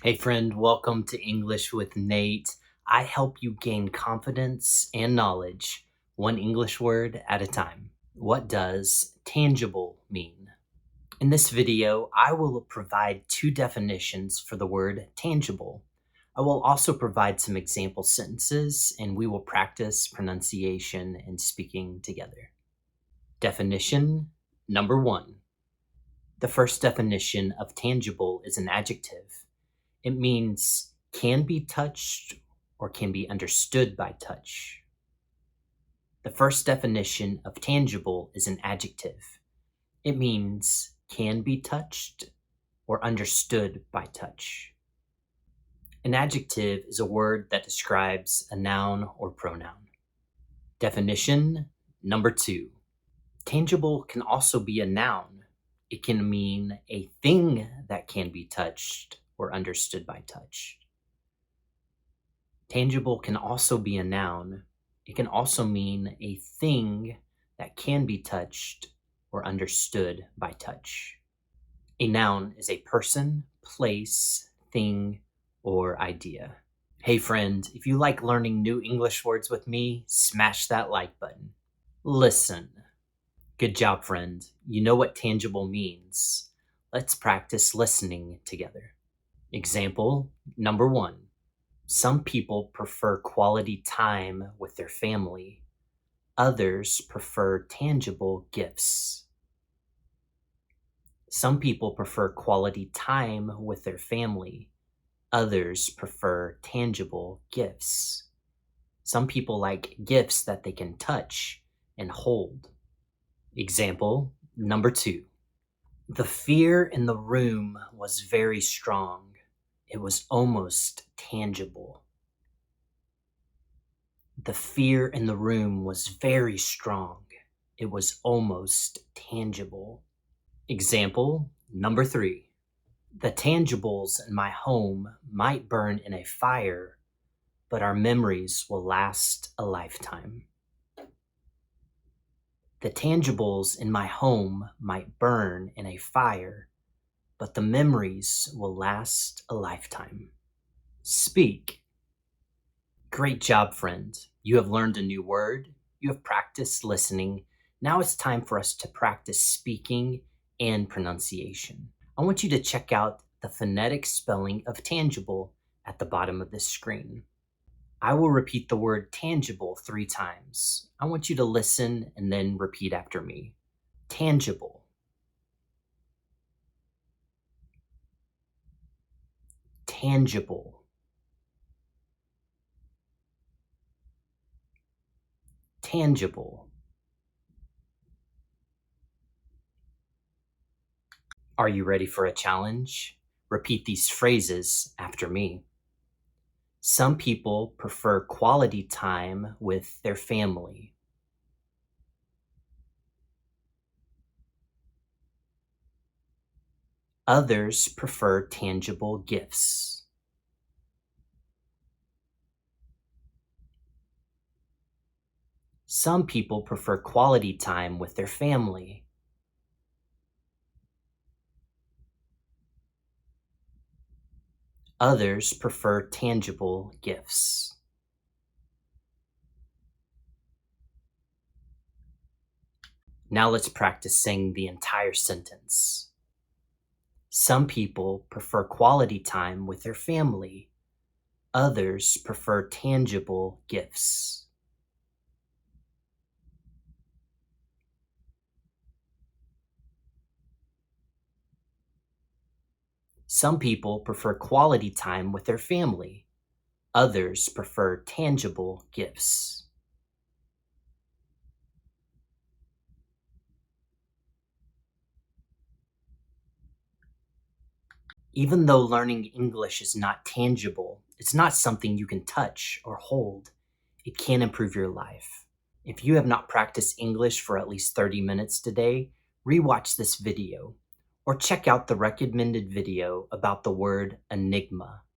Hey friend, welcome to English with Nate. I help you gain confidence and knowledge, one English word at a time. What does tangible mean? In this video, I will provide two definitions for the word tangible. I will also provide some example sentences and we will practice pronunciation and speaking together. Definition number one. The first definition of tangible is an adjective. It means can be touched or can be understood by touch. The first definition of tangible is an adjective. It means can be touched or understood by touch. An adjective is a word that describes a noun or pronoun. Definition number two. Tangible can also be a noun. It can mean a thing that can be touched or understood by touch. Tangible can also be a noun. It can also mean a thing that can be touched or understood by touch. A noun is a person, place, thing, or idea. Hey friend, if you like learning new English words with me, smash that like button. Listen. Good job, friend. You know what tangible means. Let's practice listening together. Example number one. Some people prefer quality time with their family. Others prefer tangible gifts. Some people prefer quality time with their family. Others prefer tangible gifts. Some people like gifts that they can touch and hold. Example number two. The fear in the room was very strong. It was almost tangible. The fear in the room was very strong. It was almost tangible. Example number three. The tangibles in my home might burn in a fire, but our memories will last a lifetime. The tangibles in my home might burn in a fire, but the memories will last a lifetime. Speak. Great job, friend. You have learned a new word. You have practiced listening. Now it's time for us to practice speaking and pronunciation. I want you to check out the phonetic spelling of tangible at the bottom of this screen. I will repeat the word tangible 3 times. I want you to listen and then repeat after me. Tangible. Tangible. Tangible. Are you ready for a challenge? Repeat these phrases after me. Some people prefer quality time with their family. Others prefer tangible gifts. Some people prefer quality time with their family. Others prefer tangible gifts. Now let's practice saying the entire sentence. Some people prefer quality time with their family. Others prefer tangible gifts. Some people prefer quality time with their family. Others prefer tangible gifts. Even though learning English is not tangible, it's not something you can touch or hold, it can improve your life. If you have not practiced English for at least 30 minutes today, rewatch this video or check out the recommended video about the word Enigma.